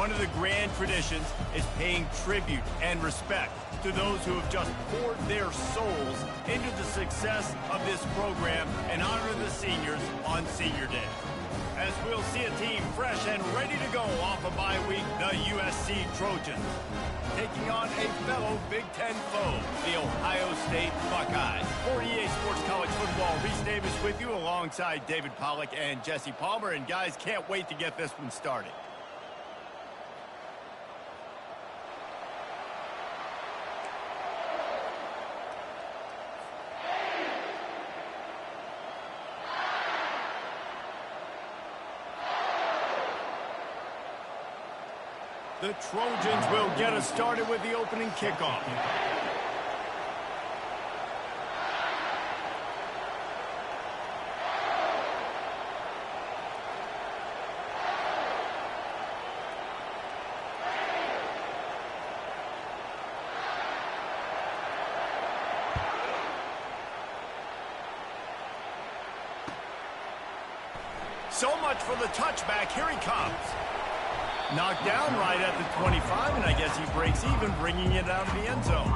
One of the grand traditions is paying tribute and respect to those who have just poured their souls into the success of this program and honor the seniors on Senior Day. As we'll see a team fresh and ready to go off a bye week, the USC Trojans, taking on a fellow Big Ten foe, the Ohio State Buckeyes. For EA Sports College Football, Reese Davis with you alongside David Pollack and Jesse Palmer. And guys, can't wait to get this one started. The Trojans will get us started with the opening kickoff. So much for the touchback. Here he comes. Knocked down right at the 25, and I guess he breaks even, bringing it out of the end zone.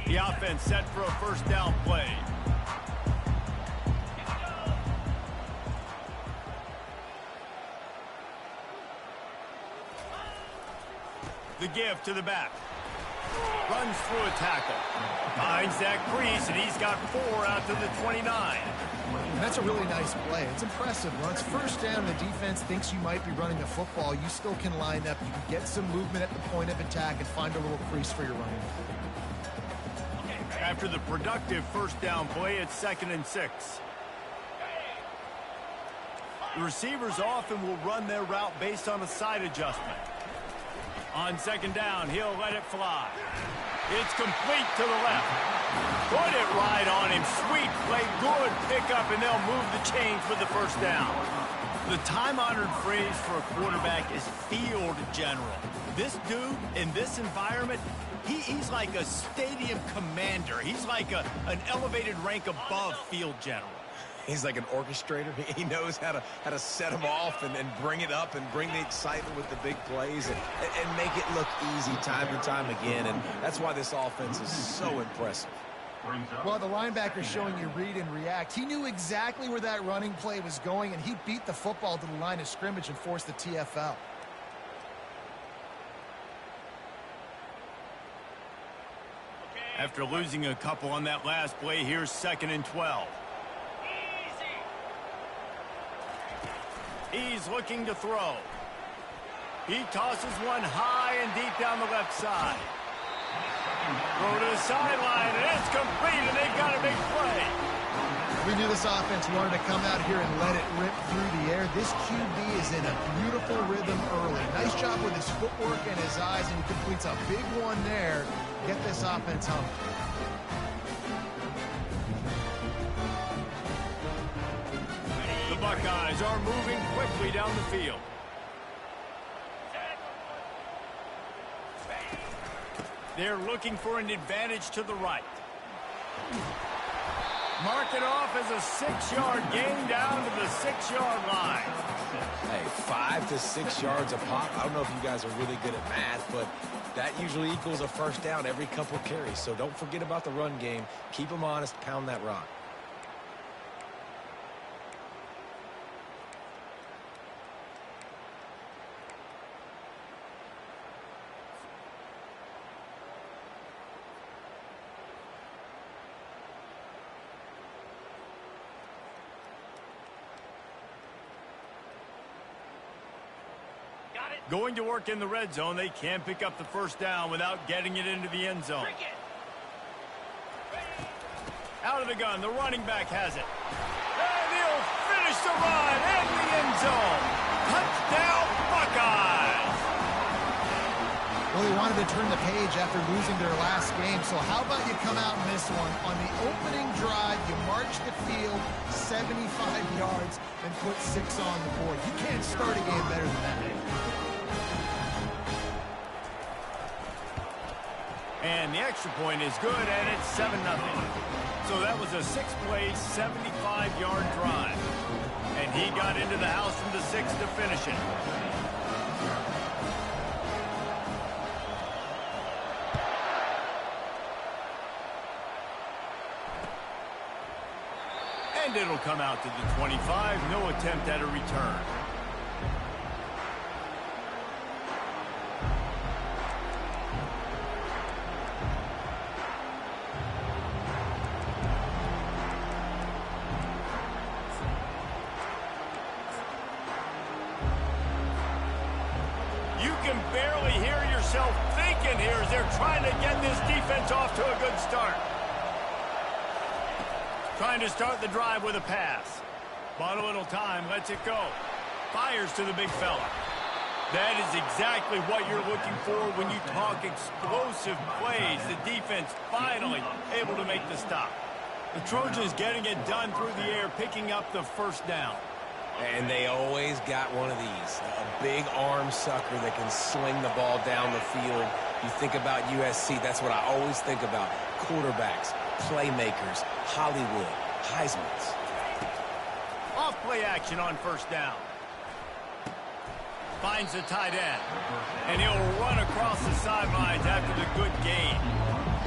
The offense set for a first down play. The give to the back. Runs through a tackle. Finds that crease, and he's got 4 out to the 29. That's a really nice play. It's impressive. Once first down, the defense thinks you might be running the football. You still can line up. You can get some movement at the point of attack and find a little crease for your running. After the productive first down play, it's 2nd and 6. The receivers often will run their route based on a side adjustment. On 2nd down, he'll let it fly. It's complete to the left. Put it right on him. Sweet play, good pickup, and they'll move the chains with the first down. The time-honored phrase for a quarterback is field general. This dude, in this environment, he's like a stadium commander. He's like an elevated rank above field general. He's like an orchestrator. He knows how to set them off and bring it up and bring the excitement with the big plays and make it look easy time and time again. And that's why this offense is so impressive. Well, the linebacker showing you read and react. He knew exactly where that running play was going, and he beat the football to the line of scrimmage and forced the TFL. After losing a couple on that last play, here's 2nd and 12. He's looking to throw. He tosses one high and deep down the left side. Throw to the sideline, and it's complete, and they've got a big play. We knew this offense wanted to come out here and let it rip through the air. This QB is in a beautiful rhythm early. Nice job with his footwork and his eyes, and he completes a big one there. Get this offense humming. The Buckeyes are moving quickly down the field. They're looking for an advantage to the right. Mark it off as a 6-yard gain down to the 6-yard line. Hey, 5 to 6 yards a pop. I don't know if you guys are really good at math, but that usually equals a first down every couple carries. So don't forget about the run game. Keep them honest. Pound that rock. Going to work in the red zone. They can't pick up the first down without getting it into the end zone. Out of the gun, the running back has it. And he'll finish the run in the end zone. Touchdown, Buckeyes! Well, they wanted to turn the page after losing their last game, so how about you come out in this one? On the opening drive, you march the field 75 yards and put 6 on the board. You can't start a game better than that. And the extra point is good, and it's 7-0. So that was a 6-play, 75-yard drive. And he got into the house from the 6 to finish it. And it'll come out to the 25. No attempt at a return. You can barely hear yourself thinking here as they're trying to get this defense off to a good start. Trying to start the drive with a pass. Bought a little time, lets it go. Fires to the big fella. That is exactly what you're looking for when you talk explosive plays. The defense finally able to make the stop. The Trojans getting it done through the air, picking up the first down. And they always got one of these, a big arm sucker that can sling the ball down the field. You think about USC, that's what I always think about. Quarterbacks, playmakers, Hollywood, Heisman's. Off play action on first down. Finds the tight end. And he'll run across the sidelines after the good gain.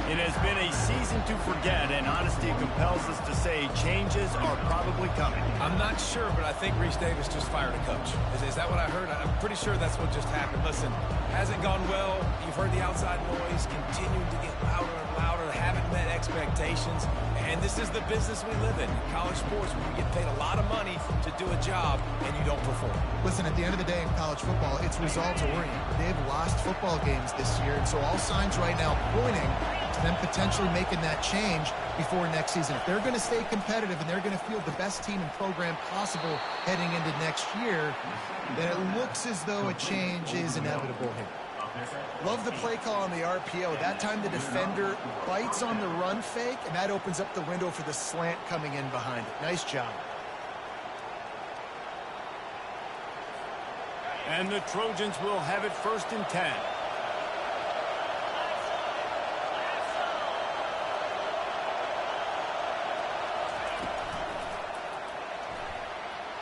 It has been a season to forget, and honesty compels us to say changes are probably coming. I'm not sure, but I think Reese Davis just fired a coach. Is that what I heard? I'm pretty sure that's what just happened. Listen, hasn't gone well. You've heard the outside noise continuing to get louder and louder. Haven't met expectations. And this is the business we live in. College sports, where you get paid a lot of money to do a job, and you don't perform. Listen, at the end of the day in college football, it's results-oriented. They've lost football games this year, and so all signs right now pointing to them potentially making that change before next season. If they're going to stay competitive and they're going to field the best team and program possible heading into next year, then it looks as though a change is inevitable here. Love the play call on the RPO. That time the defender bites on the run fake, and that opens up the window for the slant coming in behind it. Nice job. And the Trojans will have it 1st and 10.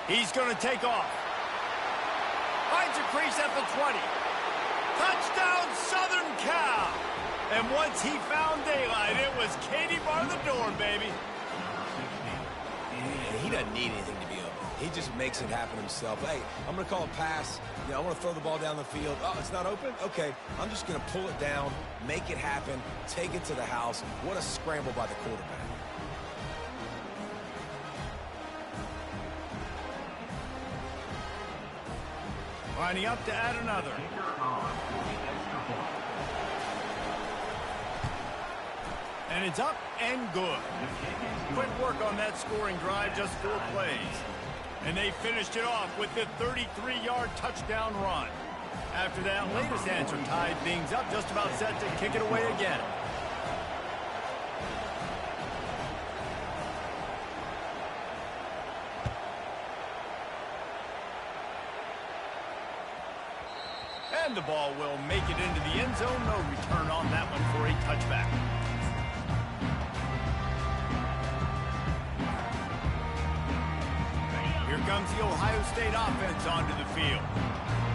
He's going to take off. Finds a crease at the 20. Touchdown, Southern Cal. And once he found daylight, it was Katie bar the door, baby. Yeah, he doesn't need anything to be open. He just makes it happen himself. Hey, I'm going to call a pass. You know, I want to throw the ball down the field. Oh, it's not open? Okay, I'm just going to pull it down, make it happen, take it to the house. What a scramble by the quarterback. Lining up to add another. And it's up and good. Quick work on that scoring drive, just 4 plays. And they finished it off with the 33-yard touchdown run. After that latest answer tied things up, just about set to kick it away again. And the ball will make it into the end zone. No return on that one for a touchback. Here comes the Ohio State offense onto the field.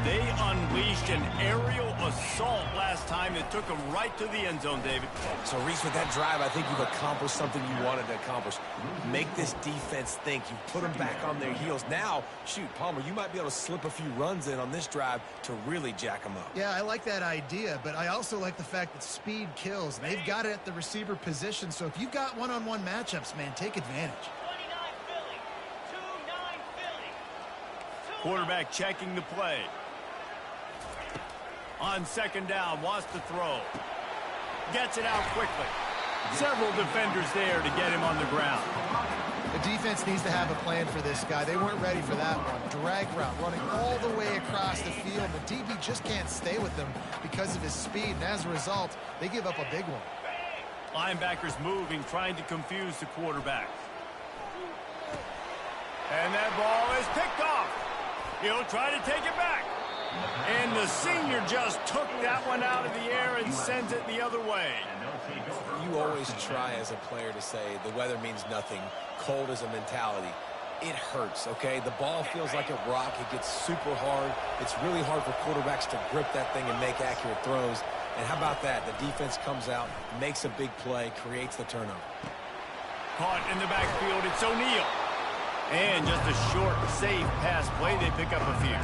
They unleashed an aerial assault last time that took them right to the end zone, David. So, Reese, with that drive, I think you've accomplished something you wanted to accomplish. Make this defense think. You put them back on their heels. Now, shoot, Palmer, you might be able to slip a few runs in on this drive to really jack them up. Yeah, I like that idea, but I also like the fact that speed kills. They've got it at the receiver position, so if you've got one-on-one matchups, man, take advantage. Quarterback checking the play. On 2nd down, wants to throw. Gets it out quickly. Several defenders there to get him on the ground. The defense needs to have a plan for this guy. They weren't ready for that one. Drag route, running all the way across the field. The DB just can't stay with them because of his speed, and as a result, they give up a big one. Linebackers moving, trying to confuse the quarterback. And that ball is picked off. He'll try to take it back. And the the senior just took that one out of the air and sends it the other way. You always try as a player to say the weather means nothing. Cold is a mentality. It hurts, okay? The ball feels like a rock. It gets super hard. It's really hard for quarterbacks to grip that thing and make accurate throws. And how about that? The defense comes out, makes a big play, creates the turnover. Caught in the backfield, it's O'Neal. And just a short, safe pass play, they pick up a few.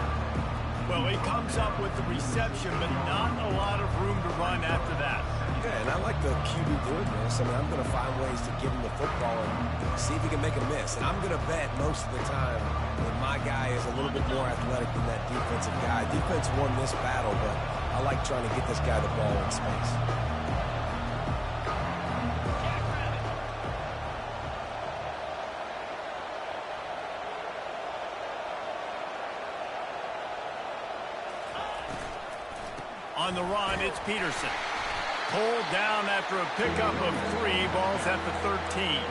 Well, he comes up with the reception, but not a lot of room to run after that. Yeah, and I like the QB doing this. I mean, I'm going to find ways to give him the football and see if he can make a miss. And I'm going to bet most of the time that my guy is a little bit more athletic than that defensive guy. Defense won this battle, but I like trying to get this guy the ball in space. On the run, it's Peterson. Pulled down after a pickup of 3, balls at the 13.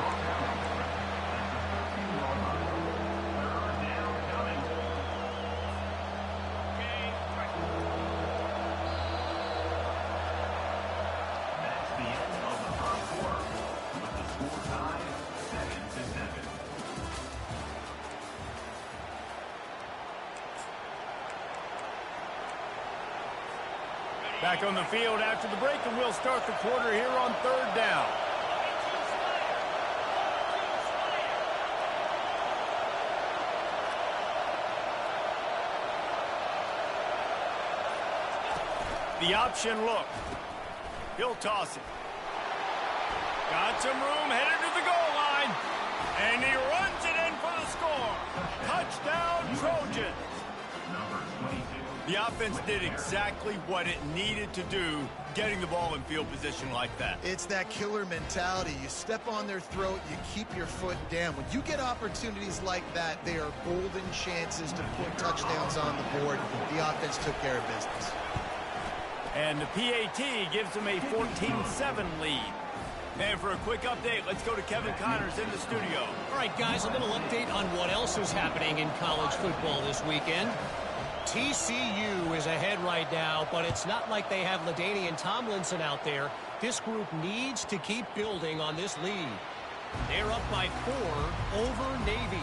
Back on the field after the break, and we'll start the quarter here on 3rd down. The option look. He'll toss it. Got some room, headed to the goal line. And he runs it in for the score. Touchdown, Trojans. The offense did exactly what it needed to do, getting the ball in field position like that. It's that killer mentality. You step on their throat, you keep your foot down. When you get opportunities like that, they are golden chances to put touchdowns on the board. The offense took care of business. And the PAT gives them a 14-7 lead. And for a quick update, let's go to Kevin Connors in the studio. All right, guys, a little update on what else is happening in college football this weekend. TCU is ahead right now, but it's not like they have LaDainian Tomlinson out there. This group needs to keep building on this lead. They're up by 4 over Navy.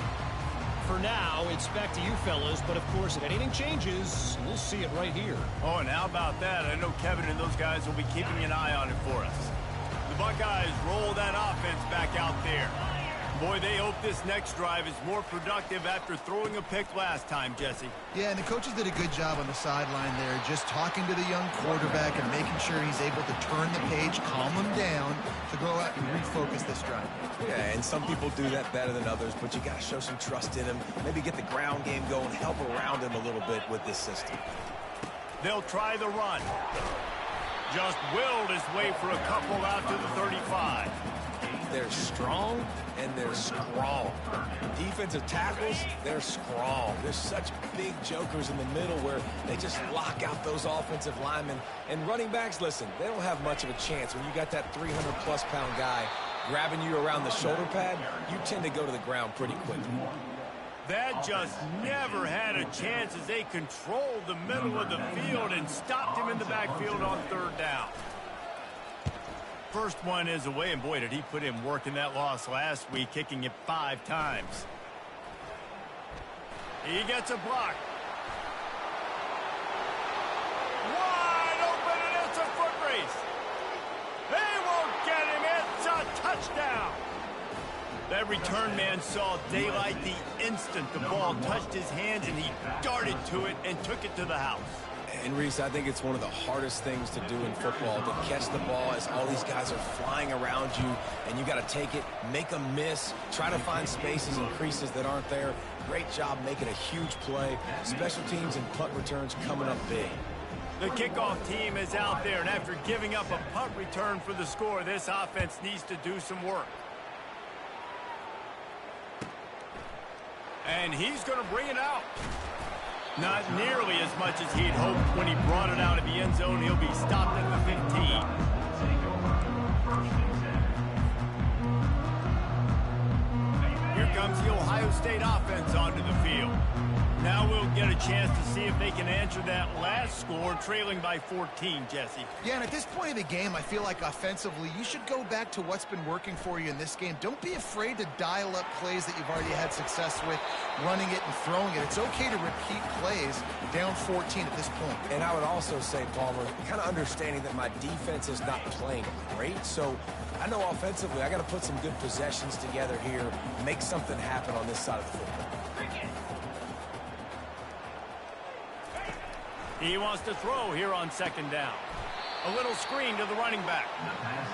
For now, it's back to you fellas, but of course, if anything changes, we'll see it right here. Oh, and how about that? I know Kevin and those guys will be keeping an eye on it for us. The Buckeyes roll that offense back out there. Boy, they hope this next drive is more productive after throwing a pick last time, Jesse. Yeah, and the coaches did a good job on the sideline there, just talking to the young quarterback and making sure he's able to turn the page, calm him down, to go out and refocus this drive. Yeah, and some people do that better than others, but you got to show some trust in him, maybe get the ground game going, help around him a little bit with this system. They'll try the run. Just willed his way for a couple out to the 35. They're strong and they're strong. Defensive tackles, they're strong. There's such big jokers in the middle where they just lock out those offensive linemen. And running backs, listen, they don't have much of a chance. When you got that 300-plus pound guy grabbing you around the shoulder pad, you tend to go to the ground pretty quickly. That just never had a chance as they controlled the middle of the field and stopped him in the backfield on 3rd down. First one is away, and boy, did he put in work in that loss last week, kicking it 5 times. He gets a block. Wide open, and it's a foot race. They won't get him. It's a touchdown. That return man saw daylight the instant the ball touched his hands, and he darted to it and took it to the house. And, Reese, I think it's one of the hardest things to do in football, to catch the ball as all these guys are flying around you, and you got to take it, make a miss, try to find spaces and creases that aren't there. Great job making a huge play. Special teams and punt returns coming up big. The kickoff team is out there, and after giving up a punt return for the score, this offense needs to do some work. And he's going to bring it out. Not nearly as much as he'd hoped when he brought it out of the end zone. He'll be stopped at the 15. Here comes the Ohio State offense onto the field. Now we'll get a chance to see if they can answer that last score, trailing by 14, Jesse. Yeah, and at this point of the game, I feel like offensively, you should go back to what's been working for you in this game. Don't be afraid to dial up plays that you've already had success with, running it and throwing it. It's okay to repeat plays down 14 at this point. And I would also say, Palmer, kind of understanding that my defense is not playing great, so I know offensively I got to put some good possessions together here, make something happen on this side of the football. He wants to throw here on second down. A little screen to the running back.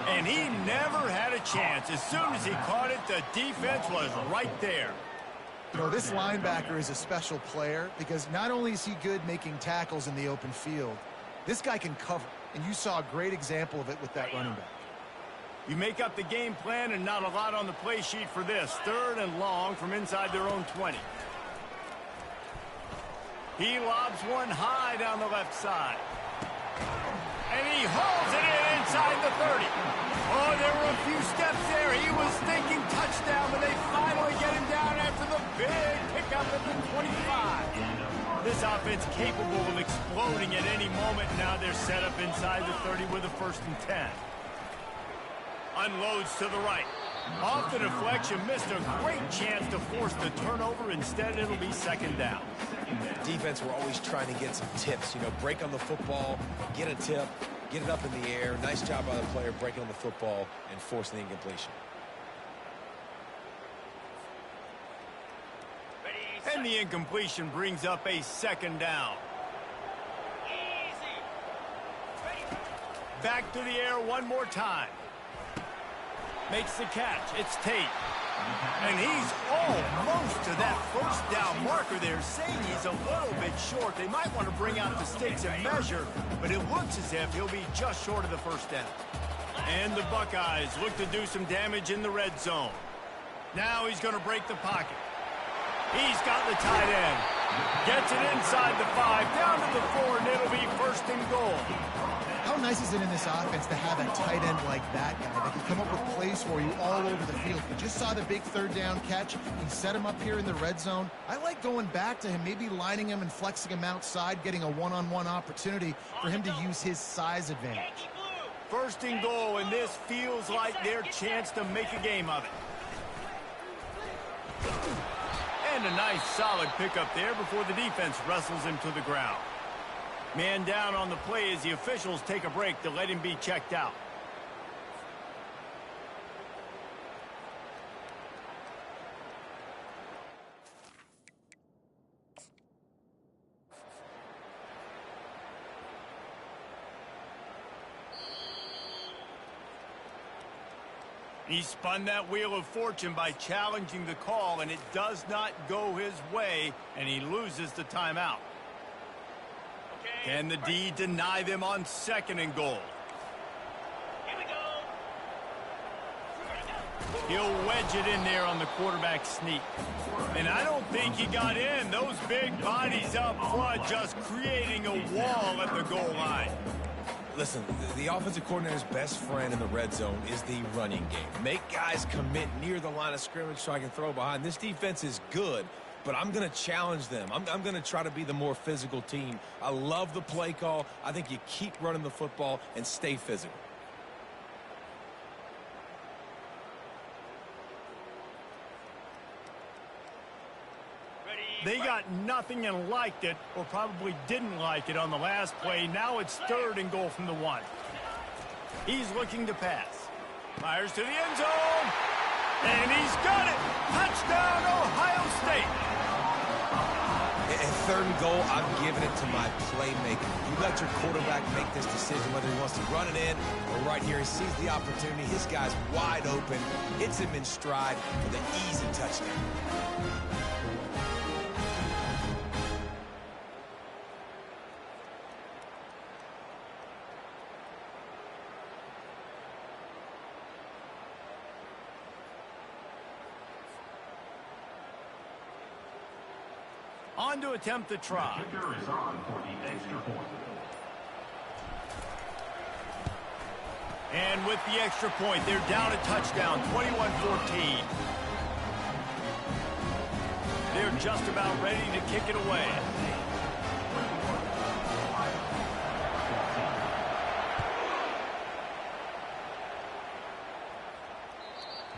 And he never had a chance. As soon as he caught it, the defense was right there. You know, this linebacker is a special player because not only is he good making tackles in the open field, this guy can cover. And you saw a great example of it with that running back. You make up the game plan and not a lot on the play sheet for this. 3rd and long from inside their own 20. He lobs one high down the left side. And he hauls it in inside the 30. Oh, there were a few steps there. He was thinking touchdown, but they finally get him down after the big pickup at the 25. This offense capable of exploding at any moment. Now they're set up inside the 30 with a 1st and 10. Unloads to the right. Off the deflection, missed a great chance to force the turnover. Instead, it'll be 2nd down. Defense, we're always trying to get some tips. You know, break on the football, get a tip, get it up in the air. Nice job by the player breaking on the football and forcing the incompletion. And the incompletion brings up a 2nd down. Back to the air one more time. Makes the catch. It's Tate. And he's almost to that 1st down marker there, saying he's a little bit short. They might want to bring out the sticks and measure, but it looks as if he'll be just short of the 1st down. And the Buckeyes look to do some damage in the red zone. Now he's going to break the pocket. He's got the tight end. Gets it inside the 5, down to the 4, and it'll be 1st and goal. How nice is it in this offense to have a tight end like that guy that can come up with plays for you all over the field? You just saw the big 3rd down catch. He set him up here in the red zone. I like going back to him, maybe lining him and flexing him outside, getting a one-on-one opportunity for him to use his size advantage. 1st and goal, and this feels like their chance to make a game of it. And a nice solid pickup there before the defense wrestles him to the ground. Man down on the play as the officials take a break to let him be checked out. He spun that wheel of fortune by challenging the call, and it does not go his way, and he loses the timeout. Can the D deny them on 2nd and goal? Here we go. He'll wedge it in there on the quarterback sneak. And I don't think he got in. Those big bodies up front just creating a wall at the goal line. Listen, the offensive coordinator's best friend in the red zone is the running game. Make guys commit near the line of scrimmage so I can throw behind. This defense is good, but I'm going to challenge them. I'm going to try to be the more physical team. I love the play call. I think you keep running the football and stay physical. They got nothing and liked it, or probably didn't like it on the last play. Now it's 3rd and goal from the 1. He's looking to pass. Fires to the end zone. And he's got it. Touchdown, Ohio State. At 3rd and goal, I'm giving it to my playmaker. You let your quarterback make this decision whether he wants to run it in or right here. He sees the opportunity. His guy's wide open. Hits him in stride with an easy touchdown. On to attempt the try. And with the extra point, they're down a touchdown, 21-14. just about ready to kick it away.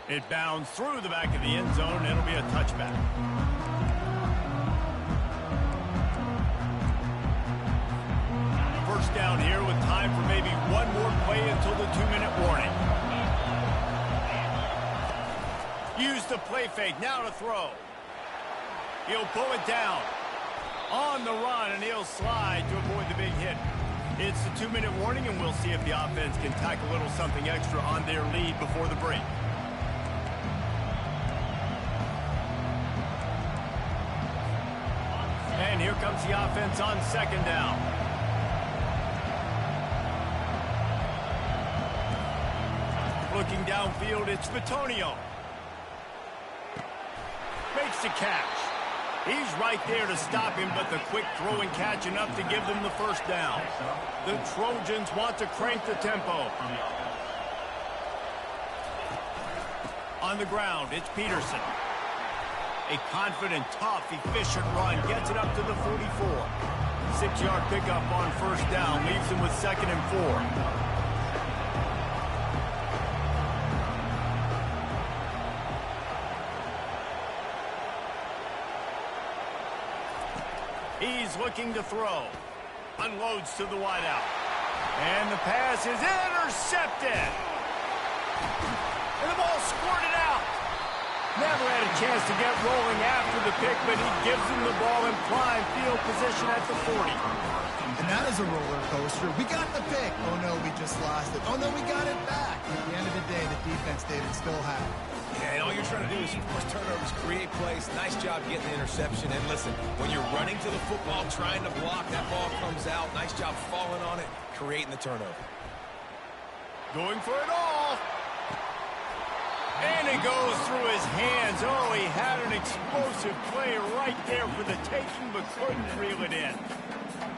It bounds through the back of the end zone. It'll be a touchback. First down here with time for maybe one more play until the 2-minute warning. Use the play fake. Now to throw. He'll pull it down. On the run, and he'll slide to avoid the big hit. It's the 2-minute warning, and we'll see if the offense can tack a little something extra on their lead before the break. And here comes the offense on second down. Looking downfield, it's Bitonio. Makes the catch. He's right there to stop him, but the quick throw and catch enough to give them the first down. The Trojans want to crank the tempo. On the ground, it's Peterson. A confident, tough, efficient run. Gets it up to the 44. 6-yard pickup on first down. Leaves him with 2nd and 4. He's looking to throw. Unloads to the wideout. And the pass is intercepted. And the ball squirted out. Never had a chance to get rolling after the pick, but he gives him the ball in prime field position at the 40. And that is a roller coaster. We got the pick. Oh, no, we just lost it. Oh, no, we got it back. At the end of the day, the defense, David, still had it. Yeah, and all you're trying to do is force turnovers, create plays. Nice job getting the interception. And listen, when you're running to the football, trying to block, that ball comes out. Nice job falling on it, creating the turnover. Going for it all. And it goes through his hands. Oh, he had an explosive play right there for the taking, but couldn't reel it in.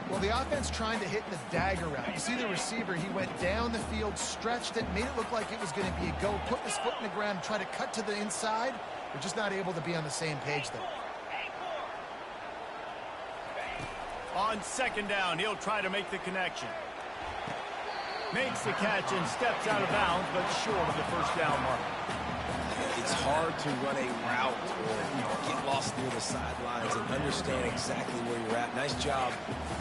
Well, the offense trying to hit the dagger route. You see the receiver, he went down the field, stretched it, made it look like it was going to be a go, put his foot in the ground, try to cut to the inside. They're just not able to be on the same page there. On second down, he'll try to make the connection. Makes the catch and steps out of bounds, but short of the first down mark. It's hard to run a route or get lost near the sidelines and understand exactly where you're at. Nice job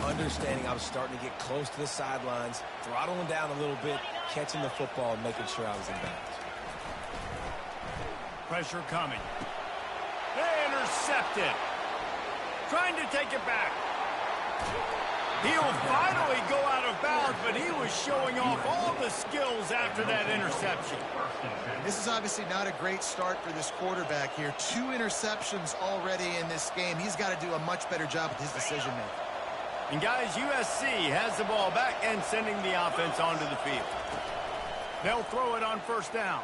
understanding I was starting to get close to the sidelines, throttling down a little bit, catching the football and making sure I was in bounds. Pressure coming. Intercepted. Trying to take it back. He'll finally go out of bounds, but he was showing off all the skills after that interception. This is obviously not a great start for this quarterback here. 2 interceptions already in this game. He's got to do a much better job with his decision-making. And guys, USC has the ball back and sending the offense onto the field. They'll throw it on first down.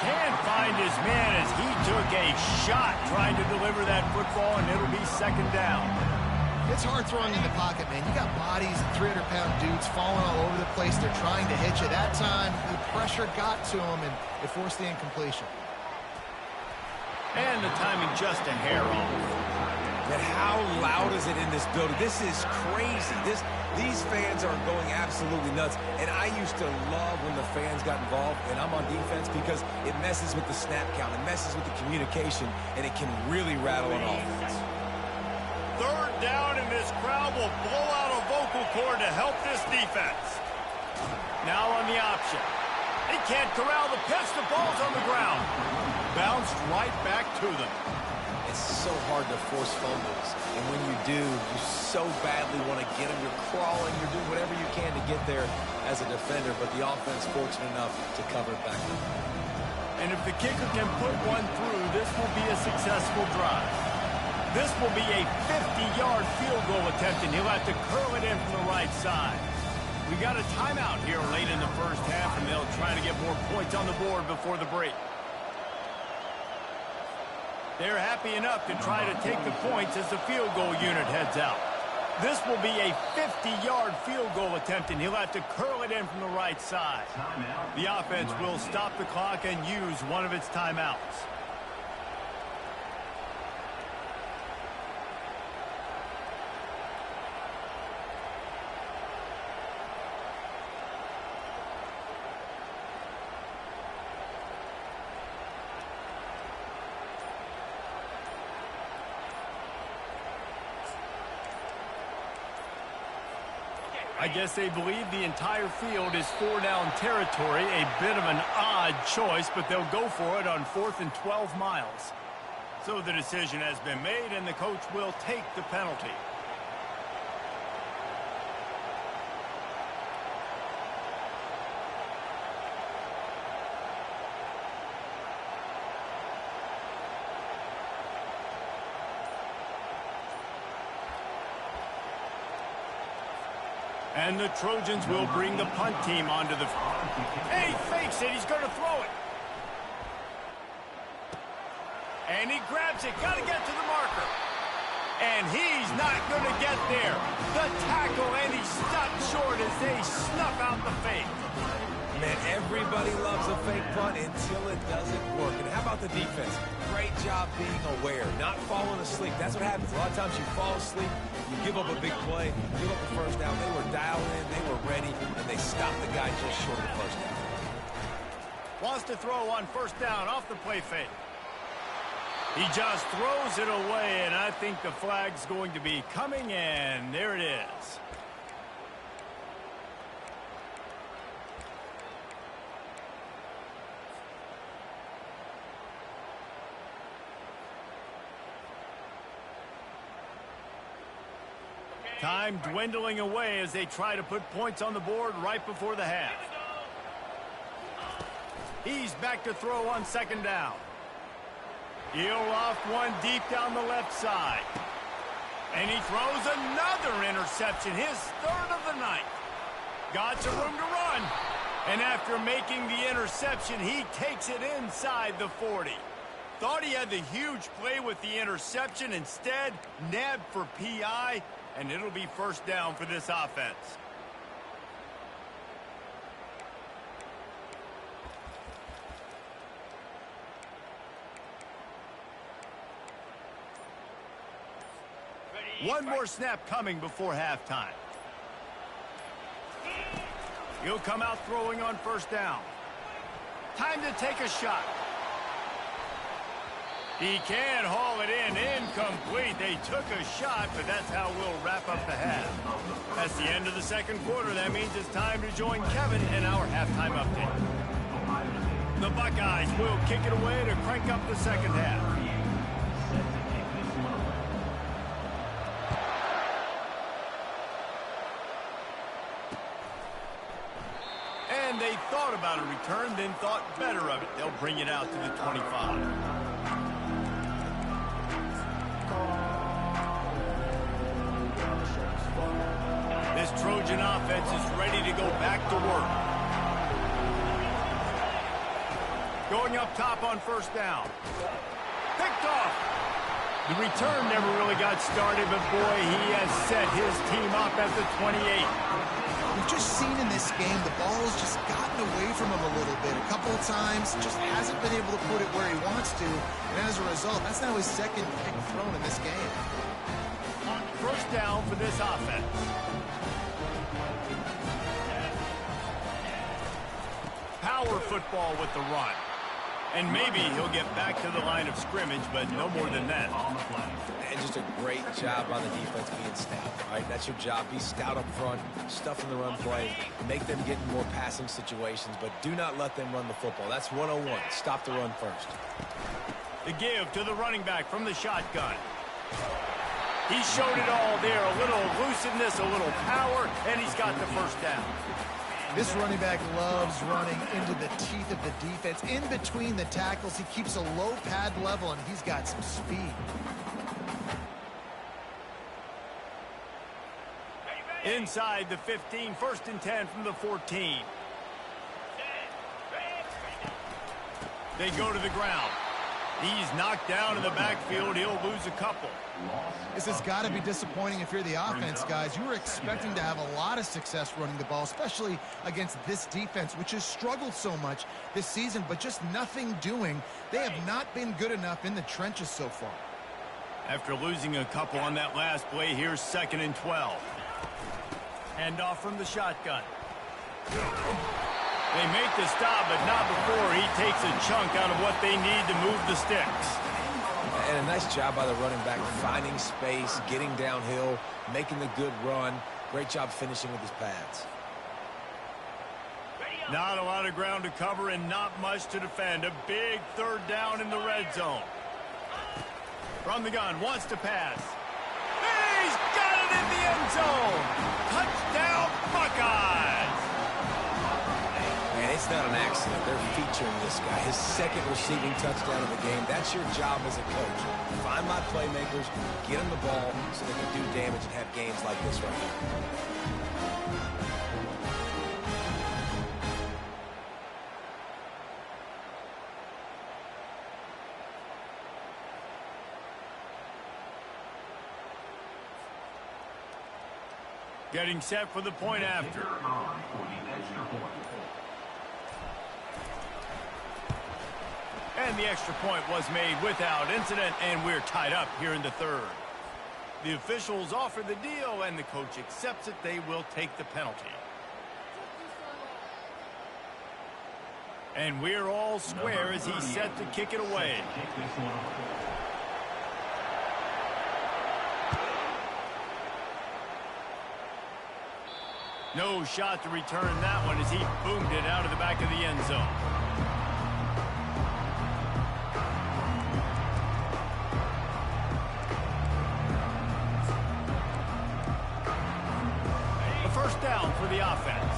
Can't find his man as he took a shot trying to deliver that football, and it'll be second down. It's hard throwing in the pocket, man. You got bodies, 300-pound dudes falling all over the place. They're trying to hit you. That time, the pressure got to him, and it forced the incompletion. And the timing just a hair off. And how loud is it in this building? This is crazy. These fans are going absolutely nuts. And I used to love when the fans got involved, and I'm on defense because it messes with the snap count. It messes with the communication, and it can really rattle an offense. Third down, and this crowd will blow out a vocal cord to help this defense. Now on the option. They can't corral the pitch. The ball's on the ground. Bounced right back to them. It's so hard to force fumbles. And when you do, you so badly want to get them. You're crawling. You're doing whatever you can to get there as a defender. But the offense fortunate enough to cover it back up. And if the kicker can put one through, this will be a successful drive. This will be a 50-yard field goal attempt, and he'll have to curl it in from the right side. We got a timeout here late in the first half, and they'll try to get more points on the board before the break. They're happy enough to try to take the points as the field goal unit heads out. This will be a 50-yard field goal attempt, and he'll have to curl it in from the right side. The offense will stop the clock and use one of its timeouts. I guess they believe the entire field is 4-down territory. A bit of an odd choice, but they'll go for it on 4th and 12 miles. So the decision has been made, and the coach will take the penalty. And the Trojans will bring the punt team onto the field. Hey, he fakes it. He's going to throw it. And he grabs it. Got to get to the marker. And he's not going to get there. The tackle, and he stopped short as they snuff out the fake. Man, everybody loves a fake punt until it doesn't work. And how about the defense? Great job being aware, not falling asleep. That's what happens. A lot of times you fall asleep, you give up a big play, give up the first down. They were dialed in, they were ready, and they stopped the guy just short of the first down. Wants to throw on 1st down off the play fake. He just throws it away, and I think the flag's going to be coming, and there it is. Time dwindling away as they try to put points on the board right before the half. He's back to throw on 2nd down. He'll loft one deep down the left side. And he throws another interception, his 3rd of the night. Got some room to run. And after making the interception, he takes it inside the 40. Thought he had the huge play with the interception. Instead, nabbed for PI. And it'll be 1st down for this offense. One more snap coming before halftime. He'll come out throwing on 1st down. Time to take a shot. He can haul it in. Incomplete. They took a shot, but that's how we'll wrap up the half. That's the end of the 2nd quarter. That means it's time to join Kevin in our halftime update. The Buckeyes will kick it away to crank up the 2nd half. And they thought about a return, then thought better of it. They'll bring it out to the 25. This Trojan offense is ready to go back to work. Going up top on 1st down. Picked off. The return never really got started, but boy, he has set his team up at the 28. We've just seen in this game the ball's just gotten away from him a little bit. A couple of times, just hasn't been able to put it where he wants to. And as a result, that's now his 2nd pick thrown in this game. 1st down for this offense. Power football with the run. And maybe he'll get back to the line of scrimmage, but no more than that. And just a great job by the defense being stout, right? That's your job. Be stout up front, stuff in the run play, make them get in more passing situations, but do not let them run the football. That's 101. Stop the run first. The give to the running back from the shotgun. He showed it all there. A little elusiveness, a little power, and he's got the 1st down. This running back loves running into the teeth of the defense. In between the tackles, he keeps a low pad level, and he's got some speed. Inside the 15, 1st and 10 from the 14. They go to the ground. He's knocked down in the backfield. He'll lose a couple. This has got to be disappointing if you're the offense, guys. You were expecting to have a lot of success running the ball, especially against this defense, which has struggled so much this season, but just nothing doing. They have not been good enough in the trenches so far. After losing a couple on that last play, here's 2nd and 12. Hand off from the shotgun. They make the stop, but not before he takes a chunk out of what they need to move the sticks. And a nice job by the running back, finding space, getting downhill, making the good run. Great job finishing with his pads. Not a lot of ground to cover and not much to defend. A big third down in the red zone. From the gun, wants to pass. He's got it in the end zone. Touchdown, Buckeyes. Man, it's not an accident. They're featuring this guy. His second receiving touchdown of the game. That's your job as a coach. Find my playmakers, get them the ball so they can do damage and have games like this right here. Getting set for the point after. And the extra point was made without incident, and we're tied up here in the third. The officials offer the deal, and the coach accepts it. They will take the penalty. And we're all square as he's set to kick it away. No shot to return that one as he boomed it out of the back of the end zone. A first down for the offense.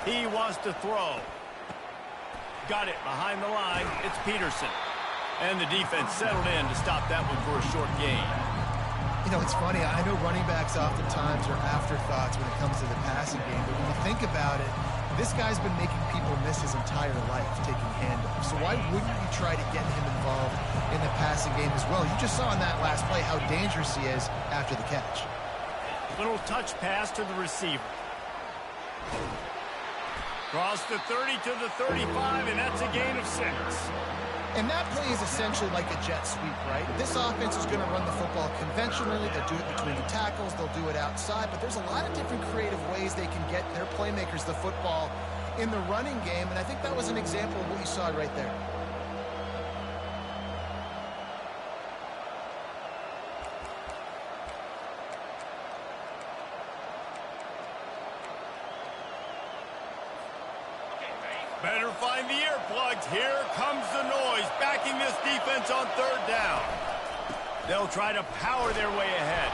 He wants to throw. Got it behind the line. It's Peterson. And the defense settled in to stop that one for a short gain. You know, it's funny. I know running backs oftentimes are afterthoughts when it comes to the passing game, but when you think about it, this guy's been making people miss his entire life taking handoffs. So why wouldn't you try to get him involved in the passing game as well? You just saw in that last play how dangerous he is after the catch. Little touch pass to the receiver. Cross the 30 to the 35, and that's a gain of 6. And that play is essentially like a jet sweep, right? This offense is going to run the football conventionally. They'll do it between the tackles. They'll do it outside. But there's a lot of different creative ways they can get their playmakers the football in the running game. And I think that was an example of what you saw right there. Better find the earplugs. Here comes the noise, backing this defense on third down. They'll try to power their way ahead.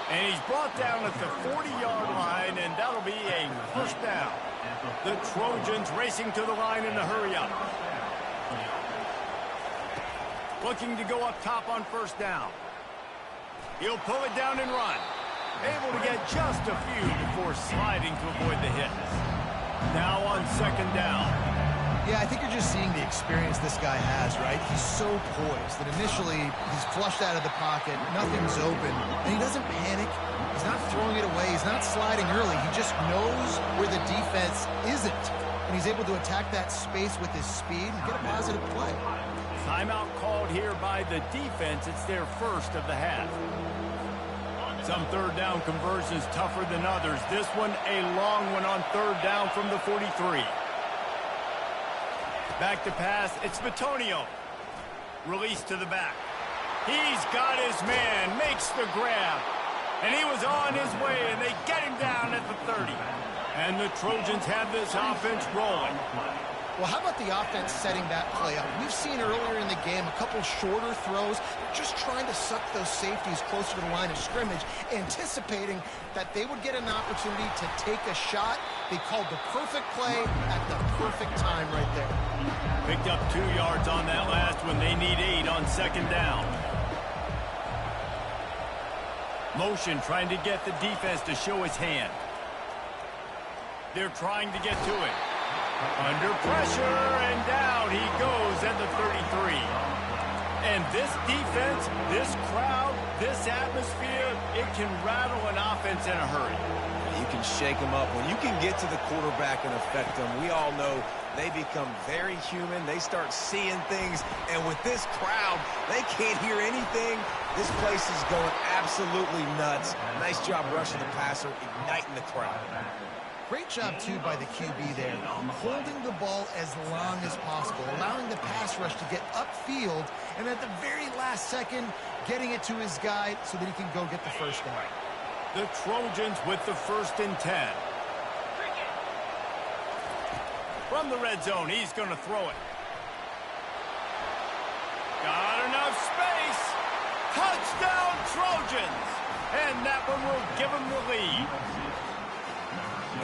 And he's brought down at the 40-yard line, and that'll be a first down. The Trojans racing to the line in a hurry-up. Looking to go up top on first down. He'll pull it down and run. Able to get just a few before sliding to avoid the hits. Now on second down. Yeah, I think you're just seeing the experience this guy has, right? He's so poised that initially he's flushed out of the pocket, nothing's open, and he doesn't panic. He's not throwing it away. He's not sliding early. He just knows where the defense isn't, and he's able to attack that space with his speed and get a positive play. Timeout called here by the defense. It's their first of the half. Some third down conversions tougher than others. This one a long one on third down from the 43. Back to pass. It's Bitonio. Release to the back. He's got his man. Makes the grab. And he was on his way, and they get him down at the 30. And the Trojans have this offense rolling. Well, how about the offense setting that play up? We've seen earlier in the game a couple shorter throws. They're just trying to suck those safeties closer to the line of scrimmage, anticipating that they would get an opportunity to take a shot. They called the perfect play at the perfect time right there. Picked up 2 yards on that last one. They need 8 on second down. Motion trying to get the defense to show his hand. They're trying to get to it. Under pressure, and down he goes at the 33. And this defense, this crowd, this atmosphere, it can rattle an offense in a hurry. You can shake them up. When you can get to the quarterback and affect them, we all know they become very human. They start seeing things, and with this crowd, they can't hear anything. This place is going absolutely nuts. Nice job rushing the passer, igniting the crowd. Great job, too, by the QB there, holding the ball as long as possible, allowing the pass rush to get upfield, and at the very last second, getting it to his guy so that he can go get the first down. The Trojans with the 1st and 10. From the red zone, he's going to throw it. Got enough space. Touchdown, Trojans. And that one will give him the lead.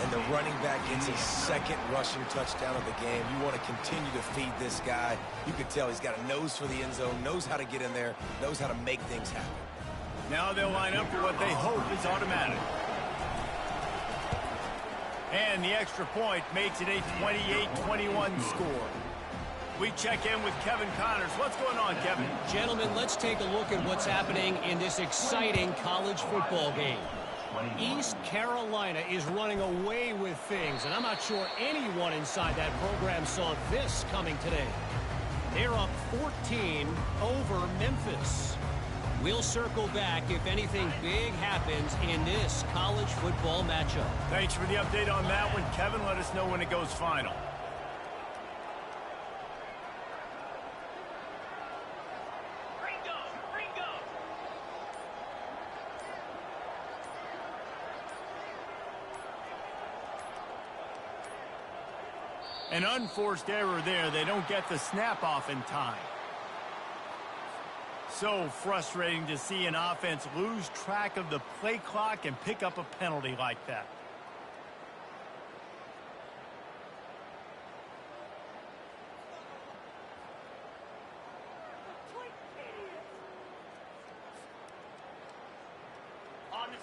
And the running back gets his 2nd rushing touchdown of the game. You want to continue to feed this guy. You can tell he's got a nose for the end zone, knows how to get in there, knows how to make things happen. Now they'll line up for what they hope is automatic. And the extra point makes it a 28-21 score. We check in with Kevin Connors. What's going on, Kevin? Gentlemen, let's take a look at what's happening in this exciting college football game. East Carolina is running away with things, and I'm not sure anyone inside that program saw this coming today. They're up 14 over Memphis. We'll circle back if anything big happens in this college football matchup. Thanks for the update on that one, Kevin. Let us know when it goes final. An unforced error there. They don't get the snap off in time. So frustrating to see an offense lose track of the play clock and pick up a penalty like that.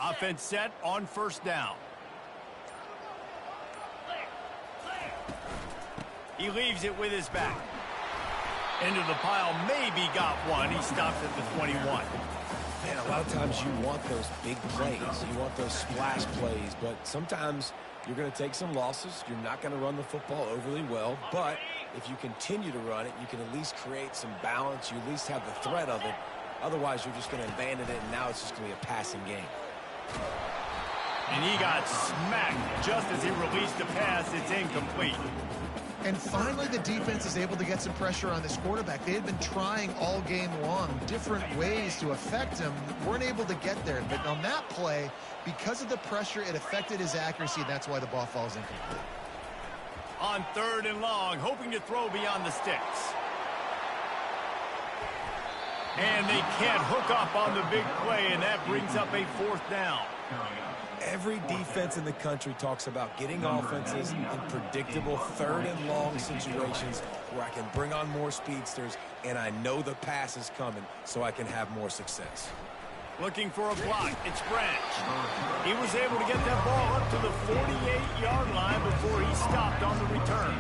Offense set on 1st down. He leaves it with his back. Into the pile, maybe got one. He stops at the 21. Man, a lot of times you want those big plays. You want those splash plays, but sometimes you're going to take some losses. You're not going to run the football overly well, but if you continue to run it, you can at least create some balance. You at least have the threat of it. Otherwise, you're just going to abandon it, and now it's just going to be a passing game. And he got smacked just as he released the pass. It's incomplete. And finally, the defense is able to get some pressure on this quarterback. They had been trying all game long different ways to affect him, weren't able to get there. But on that play, because of the pressure, it affected his accuracy, and that's why the ball falls incomplete. On 3rd and long, hoping to throw beyond the sticks. And they can't hook up on the big play, and that brings up a 4th down. Every defense in the country talks about getting offenses in predictable 3rd and long situations where I can bring on more speedsters and I know the pass is coming so I can have more success. Looking for a block. It's Branch. He was able to get that ball up to the 48-yard line before he stopped on the return.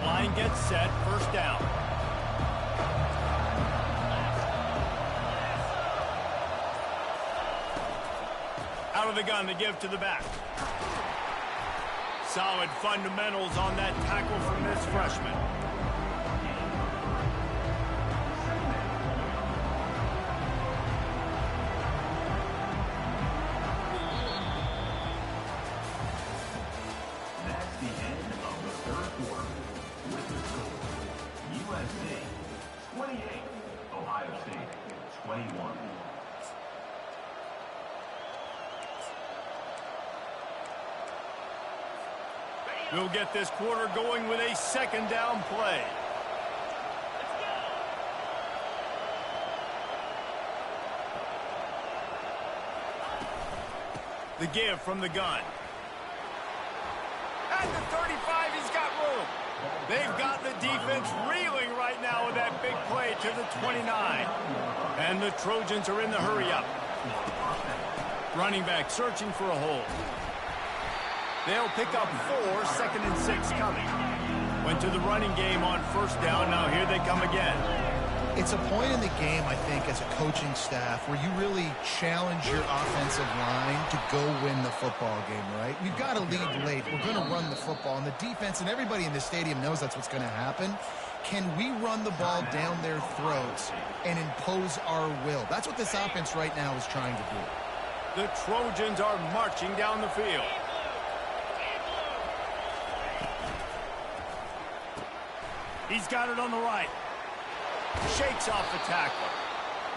Line gets set. 1st down. Out of the gun to give to the back. Solid fundamentals on that tackle from this freshman. That's the end of the 3rd quarter. With the score, USC 28, Ohio State 21. We'll get this quarter going with a 2nd down play. The give from the gun. At the 35, he's got room. They've got the defense reeling right now with that big play to the 29. And the Trojans are in the hurry-up. Running back searching for a hole. They'll pick up 4, 2nd and 6 coming. Went to the running game on 1st down. Now here they come again. It's a point in the game, I think, as a coaching staff where you really challenge your offensive line to go win the football game, right? We've got to lead late. We're going to run the football. And the defense and everybody in the stadium knows that's what's going to happen. Can we run the ball down their throats and impose our will? That's what this offense right now is trying to do. The Trojans are marching down the field. He's got it on the right. Shakes off the tackler.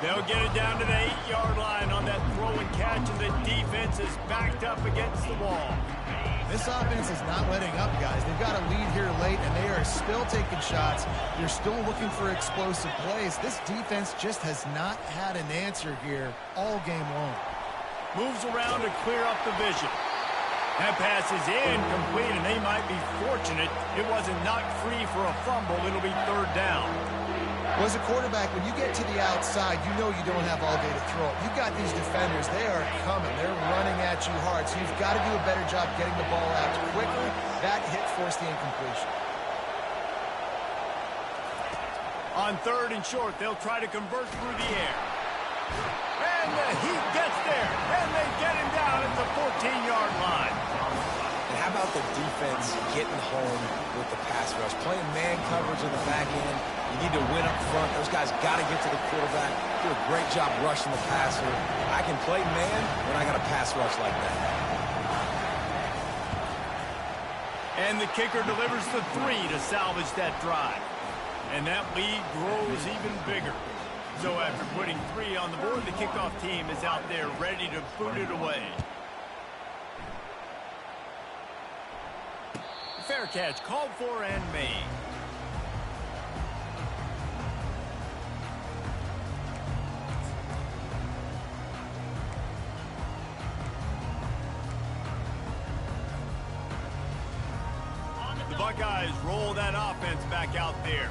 They'll get it down to the 8-yard line on that throw and catch, and the defense is backed up against the wall. This offense is not letting up, guys. They've got a lead here late, and they are still taking shots. They're still looking for explosive plays. This defense just has not had an answer here all game long. Moves around to clear up the vision. That pass is incomplete, and they might be fortunate it wasn't knocked free for a fumble. It'll be third down. Well, as a quarterback, when you get to the outside, you know you don't have all day to throw it. You've got these defenders. They are coming. They're running at you hard, so you've got to do a better job getting the ball out quickly. That hit forced the incompletion. On third and short, they'll try to convert through the air. And the heat gets there, and they get him down at the 14-yard line. And how about the defense getting home with the pass rush? Playing man coverage in the back end. You need to win up front. Those guys got to get to the quarterback. Do a great job rushing the passer. I can play man when I got a pass rush like that. And the kicker delivers the 3 to salvage that drive. And that lead grows even bigger. So after putting 3 on the board, the kickoff team is out there ready to boot it away. Fair catch called for and made. The Buckeyes roll that offense back out there.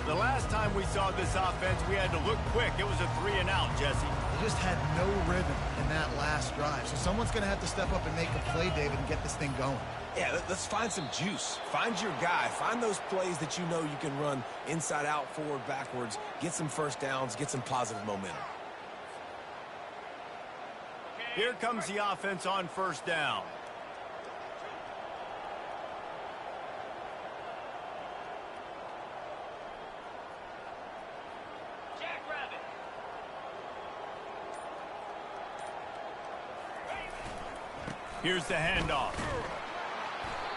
The last time we saw this offense, we had to look quick. It was a 3-and-out, Jesse. They just had no rhythm in that last drive. So someone's going to have to step up and make a play, David, and get this thing going. Yeah, let's find some juice. Find your guy. Find those plays that you know you can run inside out, forward, backwards. Get some first downs. Get some positive momentum. Here comes the offense on first down. Here's the handoff.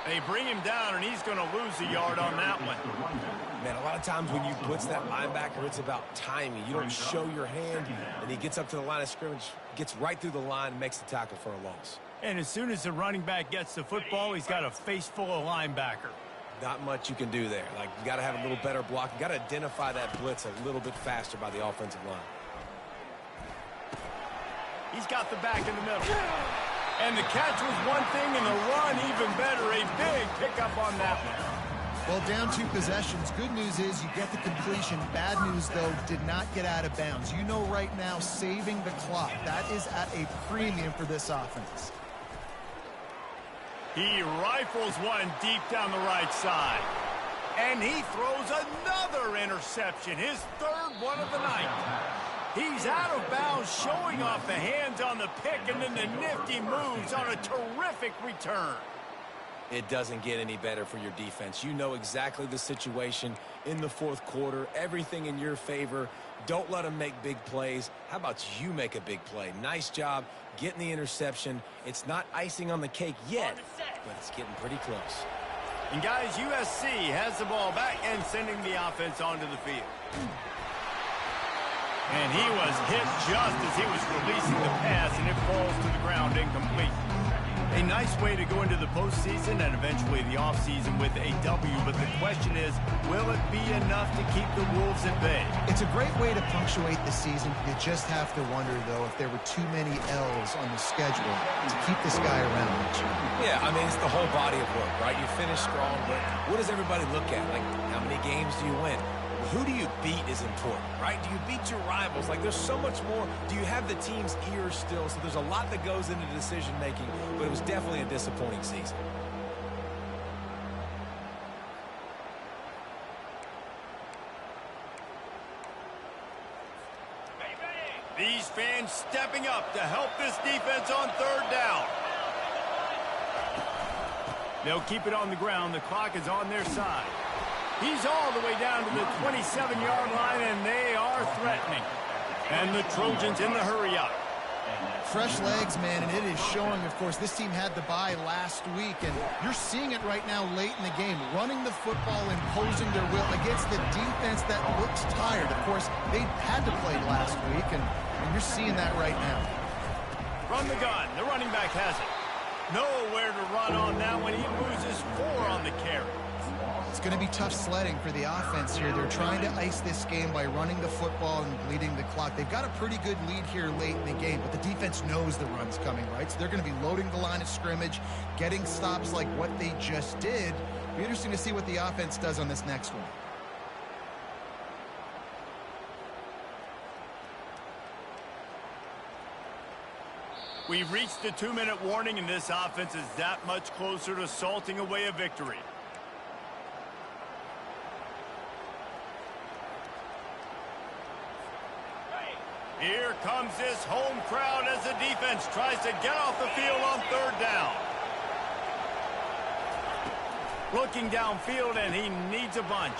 They bring him down, and he's going to lose a yard on that one. Man, a lot of times when you blitz that linebacker, it's about timing. You don't show your hand, and he gets up to the line of scrimmage, gets right through the line, and makes the tackle for a loss. And as soon as the running back gets the football, he's got a face full of linebacker. Not much you can do there. Like, you got to have a little better block. You got to identify that blitz a little bit faster by the offensive line. He's got the back in the middle. And the catch was one thing, and the run even better. A big pickup on that one. Well, down 2 possessions. Good news is you get the completion. Bad news, though, did not get out of bounds. You know right now, saving the clock. That is at a premium for this offense. He rifles one deep down the right side. And he throws another interception, his 3rd one of the night. He's out of bounds, showing off the hands on the pick, and then the nifty moves on a terrific return. It doesn't get any better for your defense. You know exactly the situation in the 4th quarter, everything in your favor. Don't let them make big plays. How about you make a big play? Nice job getting the interception. It's not icing on the cake yet, but it's getting pretty close. And guys, USC has the ball back and sending the offense onto the field. And he was hit just as he was releasing the pass, and it falls to the ground incomplete. A nice way to go into the postseason and eventually the offseason with a W, but the question is, will it be enough to keep the Wolves at bay? It's a great way to punctuate the season. You just have to wonder, though, if there were too many L's on the schedule to keep this guy around next year. Yeah, I mean, it's the whole body of work, right? You finish strong, but what does everybody look at? Like, how many games do you win? Who do you beat is important, right? Do you beat your rivals? Like, there's so much more. Do you have the team's ear still? So there's a lot that goes into decision-making, but it was definitely a disappointing season. These fans stepping up to help this defense on third down. They'll keep it on the ground. The clock is on their side. He's all the way down to the 27-yard line, and they are threatening. And the Trojans in the hurry up. Fresh legs, man, and it is showing, of course, this team had the bye last week, and you're seeing it right now late in the game, running the football, imposing their will against the defense that looks tired. Of course, they had to play last week, and you're seeing that right now. From the gun, the running back has it. Nowhere to run on that one. He loses 4 on the carry. It's going to be tough sledding for the offense here. They're trying to ice this game by running the football and bleeding the clock. They've got a pretty good lead here late in the game, but the defense knows the run's coming, right? So they're going to be loading the line of scrimmage, getting stops like what they just did. It'll be interesting to see what the offense does on this next one. We've reached the 2-minute warning, and this offense is that much closer to salting away a victory. Here comes this home crowd as the defense tries to get off the field on third down. Looking downfield, and he needs a bunch.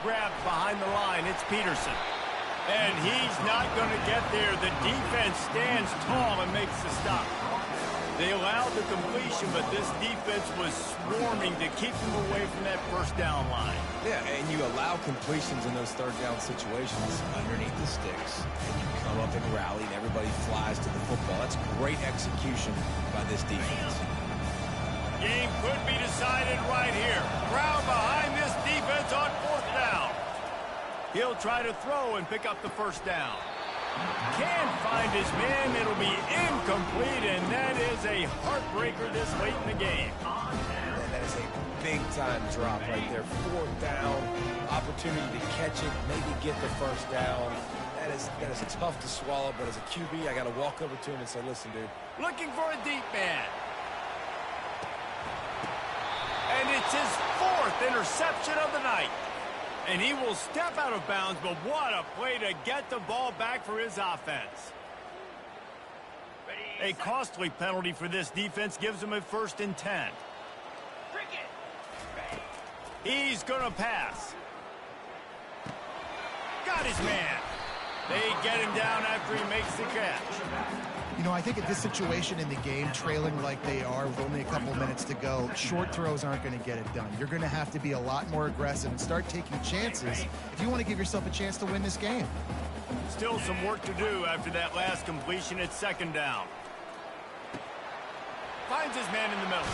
Grabbed behind the line, it's Peterson. And he's not going to get there. The defense stands tall and makes the stop. They allowed the completion, but this defense was swarming to keep them away from that first down line. Yeah, and you allow completions in those third down situations underneath the sticks, and you come up and rally, and everybody flies to the football. That's great execution by this defense. Game could be decided right here. Crowd behind this defense on fourth down. He'll try to throw and pick up the first down. Can't find his man. It'll be incomplete, and that is a heartbreaker this late in the game. And that is a big-time drop right there. Fourth down, opportunity to catch it, maybe get the first down. That is tough to swallow, but as a QB, I got to walk over to him and say, listen, dude. Looking for a deep man. And it's his 4th interception of the night. And he will step out of bounds, but what a play to get the ball back for his offense. A costly penalty for this defense gives him a 1st and 10. He's going to pass. Got his man. They get him down after he makes the catch. You know, I think at this situation in the game, trailing like they are with only a couple minutes to go, short throws aren't going to get it done. You're going to have to be a lot more aggressive and start taking chances if you want to give yourself a chance to win this game. Still some work to do after that last completion at 2nd down. Finds his man in the middle.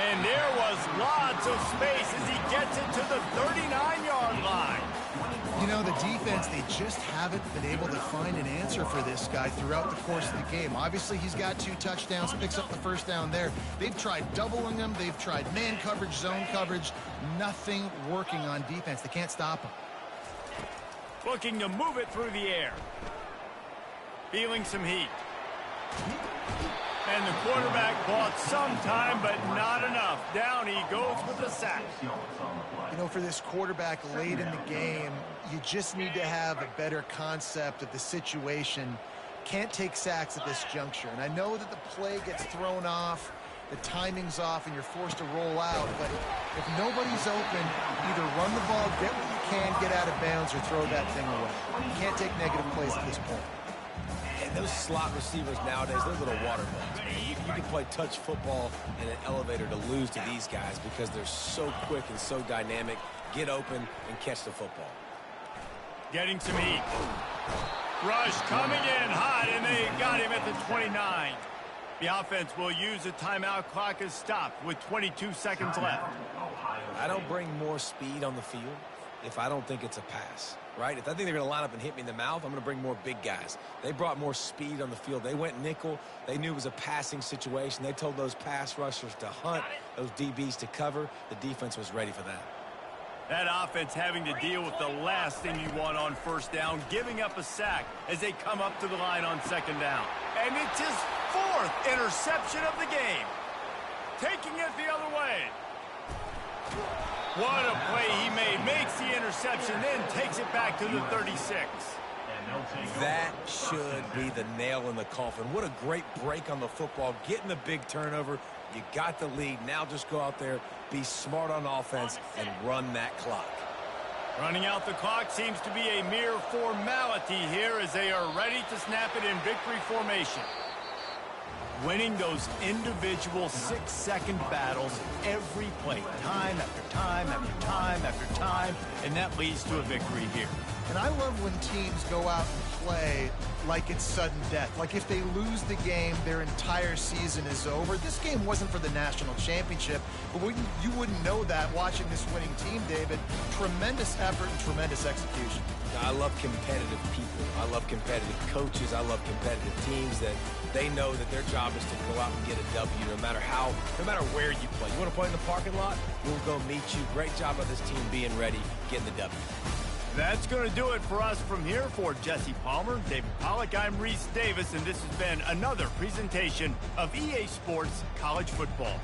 And there was lots of space as he gets it to the 39-yard line. You know, the defense, they just haven't been able to find an answer for this guy throughout the course of the game. Obviously, he's got 2 touchdowns, picks up the first down there. They've tried doubling him. They've tried man coverage, zone coverage. Nothing working on defense. They can't stop him. Looking to move it through the air. Feeling some heat. And the quarterback bought some time, but not enough. Down he goes with the sack. You know, for this quarterback late in the game, you just need to have a better concept of the situation. Can't take sacks at this juncture. And I know that the play gets thrown off, the timing's off, and you're forced to roll out. But if nobody's open, either run the ball, get what you can, get out of bounds, or throw that thing away. You can't take negative plays at this point. And those slot receivers nowadays, they're little water bugs. You can play touch football in an elevator to lose to these guys because they're so quick and so dynamic. Get open and catch the football. Getting some heat. Rush coming in hot, and they got him at the 29. The offense will use a timeout. Clock is stopped with 22 seconds left. I don't bring more speed on the field if I don't think it's a pass, right? If I think they're going to line up and hit me in the mouth, I'm going to bring more big guys. They brought more speed on the field. They went nickel. They knew it was a passing situation. They told those pass rushers to hunt, those DBs to cover. The defense was ready for that. That offense having to deal with the last thing you want on first down, giving up a sack as they come up to the line on 2nd down. And it's his 4th interception of the game. Taking it the other way. What a play he made. Makes the interception, then takes it back to the 36. That should be the nail in the coffin. What a great break on the football. Getting the big turnover. You got the lead. Now just go out there, be smart on offense, and run that clock. Running out the clock seems to be a mere formality here as they are ready to snap it in victory formation. Winning those individual 6-second battles every play, time after time after time after time, and that leads to a victory here. And I love when teams go out and play like it's sudden death. Like if they lose the game, their entire season is over. This game wasn't for the national championship, but you wouldn't know that watching this winning team, David. Tremendous effort and tremendous execution. I love competitive people. I love competitive coaches. I love competitive teams that they know that their job is to go out and get a W no matter where you play. You want to play in the parking lot? We'll go meet you. Great job by this team being ready, getting the W. That's going to do it for us from here. For Jesse Palmer, David Pollack, I'm Reese Davis, and this has been another presentation of EA Sports College Football.